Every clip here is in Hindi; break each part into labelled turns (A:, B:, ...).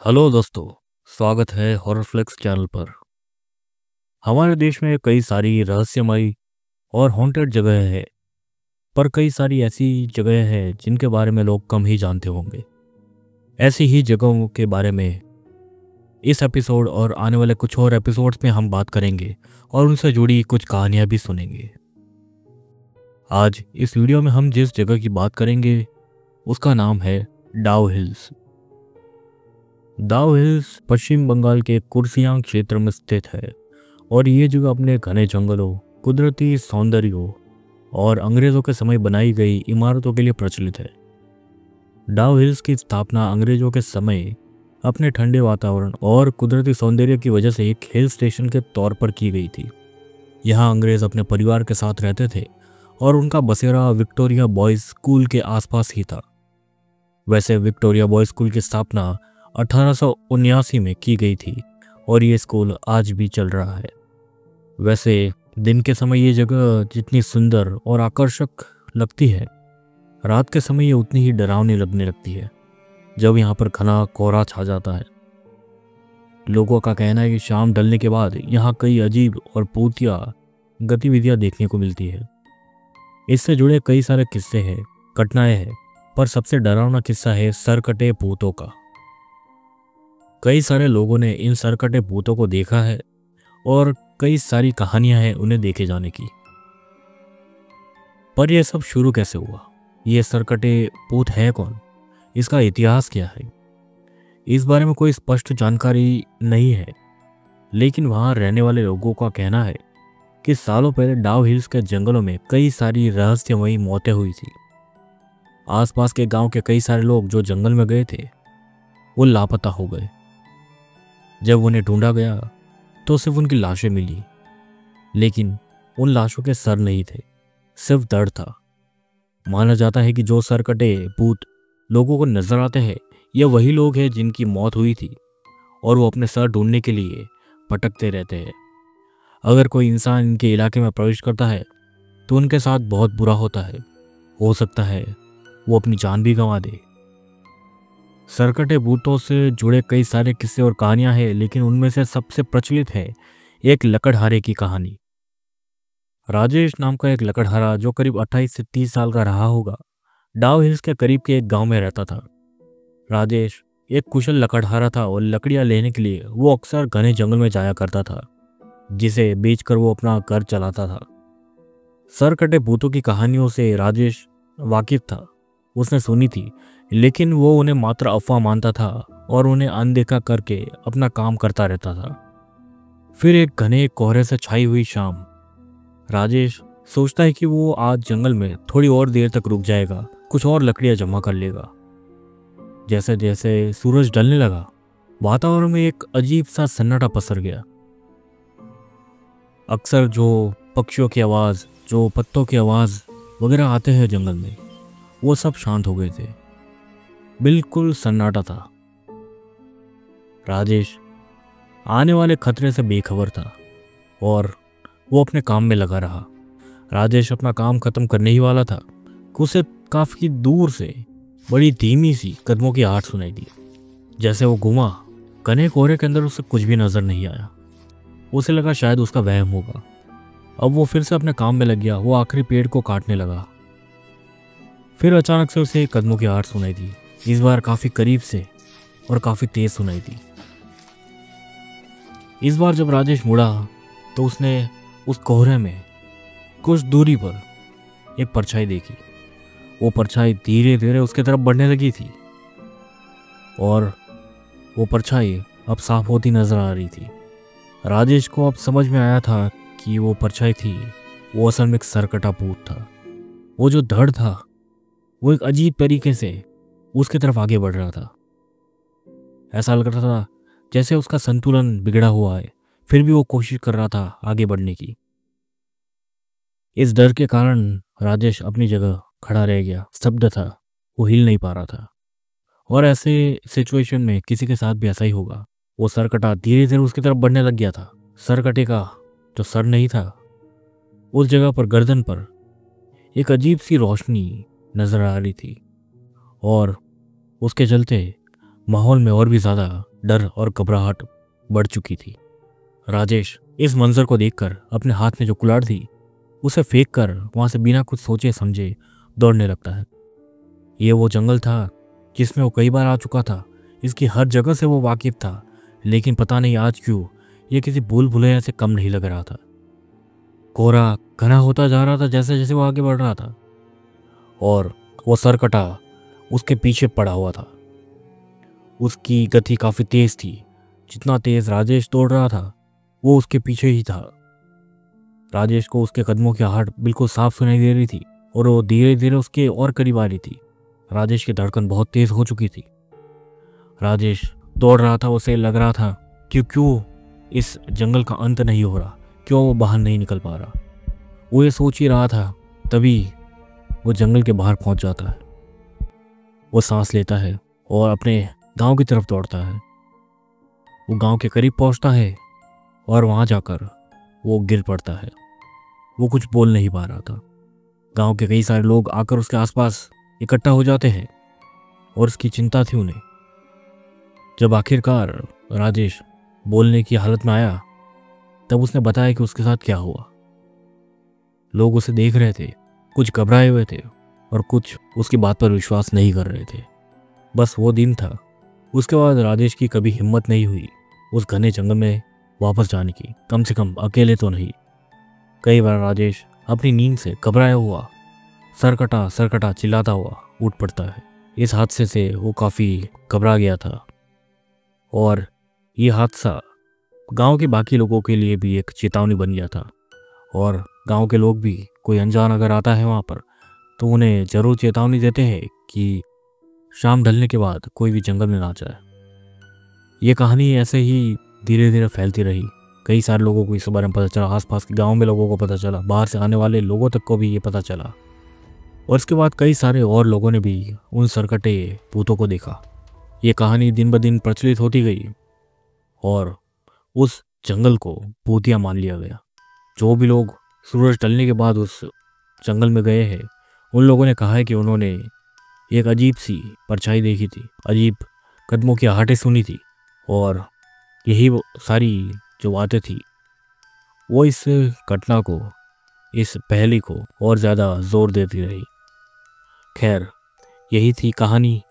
A: हेलो दोस्तों। स्वागत है हॉरर फ्लिक्स चैनल पर। हमारे देश में कई सारी रहस्यमयी और हॉन्टेड जगह है, पर कई सारी ऐसी जगह है जिनके बारे में लोग कम ही जानते होंगे। ऐसी ही जगहों के बारे में इस एपिसोड और आने वाले कुछ और एपिसोड्स में हम बात करेंगे और उनसे जुड़ी कुछ कहानियां भी सुनेंगे। आज इस वीडियो में हम जिस जगह की बात करेंगे उसका नाम है डाउ हिल्स। डाउ हिल्स पश्चिम बंगाल के कुर्सियांग क्षेत्र में स्थित है और ये जगह अपने घने जंगलों, कुदरती सौंदर्यों और अंग्रेज़ों के समय बनाई गई इमारतों के लिए प्रचलित है। डाउ हिल्स की स्थापना अंग्रेज़ों के समय अपने ठंडे वातावरण और कुदरती सौंदर्य की वजह से एक हिल स्टेशन के तौर पर की गई थी। यहाँ अंग्रेज़ अपने परिवार के साथ रहते थे और उनका बसेरा विक्टोरिया बॉयज़ स्कूल के आसपास ही था। वैसे विक्टोरिया बॉयज़ स्कूल की स्थापना 1879 में की गई थी और ये स्कूल आज भी चल रहा है। वैसे दिन के समय ये जगह जितनी सुंदर और आकर्षक लगती है, रात के समय ये उतनी ही डरावनी लगने लगती है जब यहाँ पर घना कोहरा छा जाता है। लोगों का कहना है कि शाम ढलने के बाद यहाँ कई अजीब और भूतिया गतिविधियाँ देखने को मिलती है। इससे जुड़े कई सारे किस्से हैं, घटनाएं हैं, पर सबसे डरावना किस्सा है सरकटे भूतों का। कई सारे लोगों ने इन सरकटे भूतों को देखा है और कई सारी कहानियां हैं उन्हें देखे जाने की। पर यह सब शुरू कैसे हुआ? ये सरकटे भूत है कौन? इसका इतिहास क्या है? इस बारे में कोई स्पष्ट जानकारी नहीं है, लेकिन वहां रहने वाले लोगों का कहना है कि सालों पहले डाउ हिल्स के जंगलों में कई सारी रहस्यमयी मौतें हुई थी। आसपास के गांव के कई सारे लोग जो जंगल में गए थे वो लापता हो गए। जब उन्हें ढूंढा गया तो सिर्फ उनकी लाशें मिली, लेकिन उन लाशों के सर नहीं थे, सिर्फ धड़ था। माना जाता है कि जो सरकटे भूत लोगों को नजर आते हैं ये वही लोग हैं जिनकी मौत हुई थी और वो अपने सर ढूंढने के लिए भटकते रहते हैं। अगर कोई इंसान इनके इलाके में प्रवेश करता है तो उनके साथ बहुत बुरा होता है। हो सकता है वो अपनी जान भी गंवा दे। सरकटे भूतों से जुड़े कई सारे किस्से और कहानियां हैं, लेकिन उनमें से सबसे प्रचलित है एक लकड़हारे की कहानी। राजेश नाम का एक लकड़हारा जो करीब 28 से 30 साल का रहा होगा, डाउ हिल्स के करीब के एक गांव में रहता था। राजेश एक कुशल लकड़हारा था और लकड़ियां लेने के लिए वो अक्सर घने जंगल में जाया करता था, जिसे बेचकर वो अपना घर चलाता था। सरकटे भूतों की कहानियों से राजेश वाकिफ था, उसने सुनी थी, लेकिन वो उन्हें मात्र अफवाह मानता था और उन्हें अनदेखा करके अपना काम करता रहता था। फिर एक घने कोहरे से छाई हुई शाम, राजेश सोचता है कि वो आज जंगल में थोड़ी और देर तक रुक जाएगा, कुछ और लकड़ियां जमा कर लेगा। जैसे जैसे सूरज ढलने लगा, वातावरण में एक अजीब सा सन्नाटा पसर गया। अक्सर जो पक्षियों की आवाज़, जो पत्तों की आवाज़ वगैरह आते हैं जंगल में, वो सब शांत हो गए थे। बिल्कुल सन्नाटा था। राजेश आने वाले खतरे से बेखबर था और वो अपने काम में लगा रहा। राजेश अपना काम खत्म करने ही वाला था कि उसे काफी दूर से बड़ी धीमी सी कदमों की आहट सुनाई दी। जैसे वो घूमा, घने कोहरे के अंदर उसे कुछ भी नजर नहीं आया। उसे लगा शायद उसका वहम होगा। अब वो फिर से अपने काम में लग गया। वो आखिरी पेड़ को काटने लगा। फिर अचानक से उसे कदमों की आहट सुनाई दी, इस बार काफी करीब से और काफी तेज सुनाई दी। इस बार जब राजेश मुड़ा तो उसने उस कोहरे में कुछ दूरी पर एक परछाई देखी। वो परछाई धीरे धीरे उसके तरफ बढ़ने लगी थी और वो परछाई अब साफ होती नजर आ रही थी। राजेश को अब समझ में आया था कि वो परछाई थी, वो असल में एक सरकटा भूत था। वो जो धड़ था वो एक अजीब तरीके से उसकी तरफ आगे बढ़ रहा था। ऐसा लग रहा था जैसे उसका संतुलन बिगड़ा हुआ है, फिर भी वो कोशिश कर रहा था आगे बढ़ने की। इस डर के कारण राजेश अपनी जगह खड़ा रह गया, स्तब्ध था, वो हिल नहीं पा रहा था। और ऐसे सिचुएशन में किसी के साथ भी ऐसा ही होगा। वो सरकटा धीरे धीरे उसकी तरफ बढ़ने लग गया था। सरकटे का जो सर नहीं था, उस जगह पर गर्दन पर एक अजीब सी रोशनी नजर आ रही थी और उसके चलते माहौल में और भी ज़्यादा डर और घबराहट बढ़ चुकी थी। राजेश इस मंजर को देखकर अपने हाथ में जो कुल्हाड़ थी उसे फेंक कर वहां से बिना कुछ सोचे समझे दौड़ने लगता है। ये वो जंगल था जिसमें वो कई बार आ चुका था, इसकी हर जगह से वो वाकिफ था, लेकिन पता नहीं आज क्यों ये किसी भूल भुलैया से कम नहीं लग रहा था। कोहरा घना होता जा रहा था जैसे जैसे वो आगे बढ़ रहा था, और वो सरकटा उसके पीछे पड़ा हुआ था। उसकी गति काफ़ी तेज थी। जितना तेज राजेश दौड़ रहा था वो उसके पीछे ही था। राजेश को उसके कदमों की आहट बिल्कुल साफ सुनाई दे रही थी और वो धीरे धीरे उसके और करीब आ रही थी। राजेश की धड़कन बहुत तेज हो चुकी थी। राजेश दौड़ रहा था, उसे लग रहा था कि क्यों इस जंगल का अंत नहीं हो रहा, क्यों वो बाहर नहीं निकल पा रहा। वो ये सोच ही रहा था, तभी वो जंगल के बाहर पहुंच जाता है। वो सांस लेता है और अपने गांव की तरफ दौड़ता है। वो गांव के करीब पहुंचता है और वहां जाकर वो गिर पड़ता है। वो कुछ बोल नहीं पा रहा था। गांव के कई सारे लोग आकर उसके आसपास इकट्ठा हो जाते हैं और उसकी चिंता थी उन्हें। जब आखिरकार राजेश बोलने की हालत में आया तब उसने बताया कि उसके साथ क्या हुआ। लोग उसे देख रहे थे, कुछ घबराए हुए थे और कुछ उसकी बात पर विश्वास नहीं कर रहे थे। बस वो दिन था। उसके बाद राजेश की कभी हिम्मत नहीं हुई उस घने जंगल में वापस जाने की, कम से कम अकेले तो नहीं। कई बार राजेश अपनी नींद से घबराया हुआ सरकटा सरकटा चिल्लाता हुआ उठ पड़ता है। इस हादसे से वो काफ़ी घबरा गया था और ये हादसा गांव के बाकी लोगों के लिए भी एक चेतावनी बन गया था। और गांव के लोग भी, कोई अनजान अगर आता है वहाँ पर तो उन्हें ज़रूर चेतावनी देते हैं कि शाम ढलने के बाद कोई भी जंगल में ना जाए। ये कहानी ऐसे ही धीरे धीरे फैलती रही। कई सारे लोगों को इस बारे में पता चला, आसपास के गांव में लोगों को पता चला, बाहर से आने वाले लोगों तक को भी ये पता चला। और इसके बाद कई सारे और लोगों ने भी उन सरकटे भूतों को देखा। ये कहानी दिन ब दिन प्रचलित होती गई और उस जंगल को भूतिया मान लिया गया। जो भी लोग सूरज ढलने के बाद उस जंगल में गए हैं उन लोगों ने कहा है कि उन्होंने एक अजीब सी परछाई देखी थी, अजीब कदमों की आहटें सुनी थी। और यही वो सारी जो बातें थी वो इस घटना को, इस पहेली को और ज़्यादा जोर देती रही। खैर, यही थी कहानी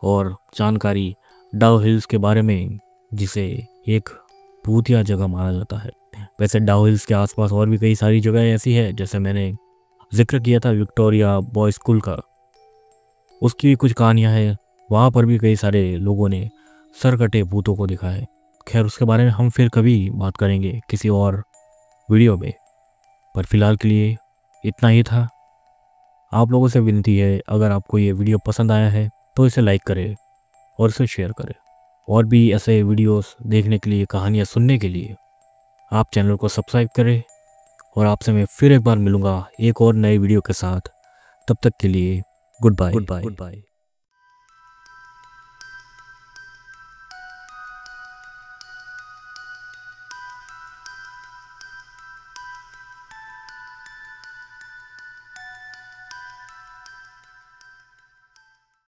A: और जानकारी डाउ हिल्स के बारे में, जिसे एक भूतिया जगह माना जाता है। वैसे डाउ हिल्स के आसपास और भी कई सारी जगह ऐसी है, जैसे मैंने जिक्र किया था विक्टोरिया बॉय स्कूल का, उसकी भी कुछ कहानियां हैं। वहाँ पर भी कई सारे लोगों ने सरकटे भूतों को देखा है। खैर, उसके बारे में हम फिर कभी बात करेंगे किसी और वीडियो में, पर फिलहाल के लिए इतना ही था। आप लोगों से विनती है, अगर आपको ये वीडियो पसंद आया है तो इसे लाइक करें और इसे शेयर करें। और भी ऐसे वीडियोस देखने के लिए, कहानियाँ सुनने के लिए आप चैनल को सब्सक्राइब करें। और आपसे मैं फिर एक बार मिलूँगा एक और नए वीडियो के साथ। तब तक के लिए गुड बाय।